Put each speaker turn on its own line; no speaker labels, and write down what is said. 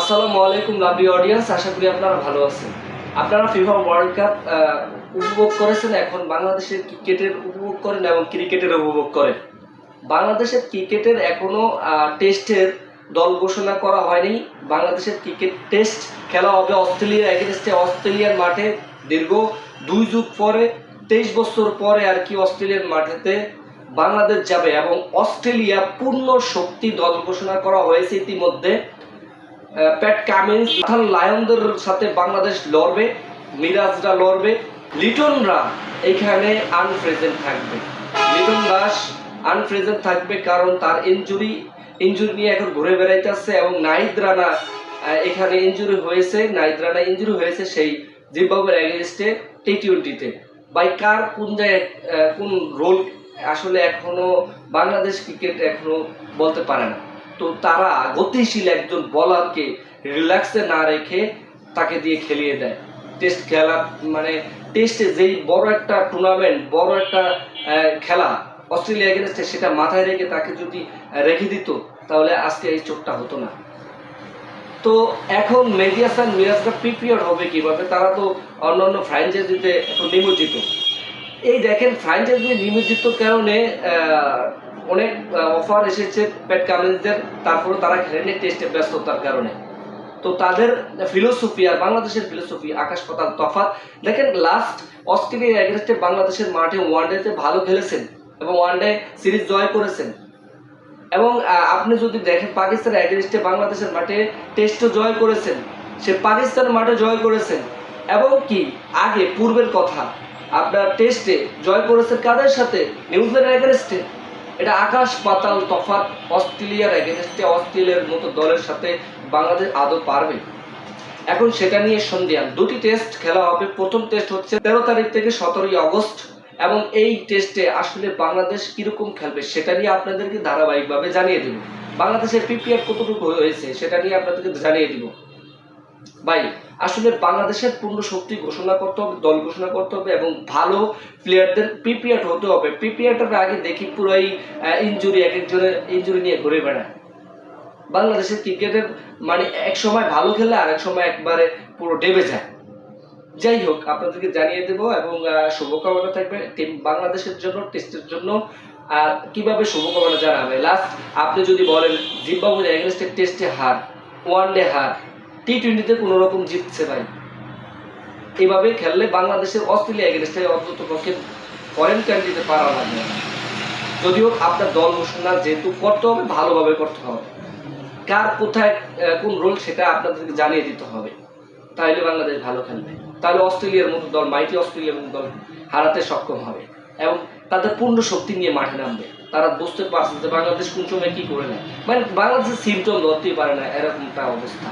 আসসালামু আলাইকুম lovely audience, আশা করি আপনারা ভালো আছেন। আপনারা ফিফা ওয়ার্ল্ড কাপ উপভোগ করেছেন, এখন বাংলাদেশের ক্রিকেটের উপভোগ করেন এবং ক্রিকেটের উপভোগ করেন। বাংলাদেশের ক্রিকেটের এখনো টেস্টের দল ঘোষণা করা হয়নি। বাংলাদেশের ক্রিকেট টেস্ট খেলা হবে অস্ট্রেলিয়ার এগেনস্টে, অস্ট্রেলিয়ার মাঠে। দীর্ঘ 2 যুগ পরে, 23 বছর পরে আর কি অস্ট্রেলিয়ার মাঠেতে বাংলাদেশ যাবে এবং অস্ট্রেলিয়া পূর্ণ শক্তি দল ঘোষণা করা হয়েছে ইতিমধ্যে। প্যাট কামিন্স লায়নদের সাথে বাংলাদেশ লড়বে, মিরাজরা লড়বে, লিটনরা এখানে আনপ্রেজেন্ট থাকবে। লিটন দাস আনপ্রেজেন্ট থাকবে কারণ তার ইনজুরি নিয়ে এখন ঘুরে বেড়াইতেছে এবং নাহিদ রানা এখানে ইনজুরি হয়েছে সেই জিম্বাবুয়ের এগেইনস্টে টি20-তে। বাই কার কোন জায়গায় কোন রোল আসলে এখনো বাংলাদেশ ক্রিকেট এখনো বলতে পারে না। তো তারা গতিশীল একজন বলারকে রিল্যাক্সে না রেখে তাকে দিয়ে খেলিয়ে দেয়। টেস্ট খেলা মানে টেস্টে যেই বড় একটা টুর্নামেন্ট, বড় একটা খেলা অস্ট্রেলিয়া এগেনস্টে, সেটা মাথায় রেখে তাকে যদি রেখে দিত তাহলে আজকে এই চোটটা হতো না। তো এখন মেহেদী হাসান মিরাজরা প্রিপেয়ার হবে কিভাবে? তারা তো অন্যান্য ফ্র্যাঞ্চাইজিতে একটু নিমজ্জিত। এই দেখেন, ফ্র্যাঞ্চাইজি নিমজ্জিত কারণে অনেক অফার এসেছে প্যাট কামিন্সদের, তারপরে তারা খেলেনি টেস্টের ব্যস্ততার কারণে। তো তাদের ফিলোসফি আর বাংলাদেশের ফিলোসফি আকাশ পাতাল তফাৎ। দেখেন, লাস্ট অস্ট্রেলিয়ার এগেনস্টে বাংলাদেশের মাঠে ওয়ানডেতে ভালো খেলেছেন এবং ওয়ানডে সিরিজ জয় করেছেন। এবং আপনি যদি দেখেন পাকিস্তানের এগেনস্টে বাংলাদেশের মাঠে টেস্টও জয় করেছেন, সে পাকিস্তানের মাঠে জয় করেছেন। এবং কি আগে পূর্বের কথা, আপনার টেস্টে জয় করেছেন কাদের সাথে? নিউজিল্যান্ডের এগেনস্টে। এটা আকাশ পাতাল তফাৎ। অস্ট্রেলিয়ার এগেনস্টে অস্ট্রেলিয়ার মতো দলের সাথে বাংলাদেশ আদৌ পারবে? এখন সেটা নিয়ে সন্দেহান। 2টি টেস্ট খেলা হবে। প্রথম টেস্ট হচ্ছে 13 তারিখ থেকে 17 আগস্ট এবং এই টেস্টে আসলে বাংলাদেশ কিরকম খেলবে সেটা নিয়ে আপনাদেরকে ধারাবাহিকভাবে জানিয়ে দেব। বাংলাদেশের প্রিপেয়ার কতটুকু হয়েছে সেটা নিয়ে আপনাদেরকে জানিয়ে দিব। ভাই, আসলে বাংলাদেশের পূর্ণ শক্তি ঘোষণা করতে হবে, দল ঘোষণা করতে হবে এবং ভালো প্লেয়ারদের প্রিপেয়ার হতে হবে। প্রিপেয়ারটার আগে দেখি পুরাই ইনজুরি, এক একজনের ইনজুরি নিয়ে ঘুরে বেড়ায়। বাংলাদেশের ক্রিকেটের মানে এক সময় ভালো খেলে আর এক সময় একবারে পুরো ডেবে যায়। যাই হোক, আপনাদেরকে জানিয়ে দেব এবং শুভকামনা থাকবে টিম বাংলাদেশের জন্য, টেস্টের জন্য। আর কিভাবে শুভকামনা জানাবে? লাস্ট আপনি যদি বলেন জিম্বাবুয়ের এগেইনস্টে টেস্টে হার, ওয়ানডে হার, টি20-তে কোনো রকম জিতছে ভাই। এইভাবে খেললে বাংলাদেশের অস্ট্রেলিয়া এগেইনস্টে অন্তত পক্ষে ফরেন কান্ট্রিতে পারা লাগবে না। যদিও আপনার দল ঘোষণা যেহেতু করতে হবে, ভালোভাবে করতে হবে। কার কোথায় কোন রোল সেটা আপনাদেরকে জানিয়ে দিতে হবে, তাহলে বাংলাদেশ ভালো খেলবে। তাহলে অস্ট্রেলিয়ার মতো দল, মাইটি অস্ট্রেলিয়ার মতো দল হারাতে সক্ষম হবে এবং তাদের পূর্ণ শক্তি নিয়ে মাঠে নামবে। তারা বুঝতে পারছে যে বাংলাদেশ কোন সময় কি করে নেয়, মানে বাংলাদেশের সিমটম ধরতেই পারে না, এরকমটা অবস্থা।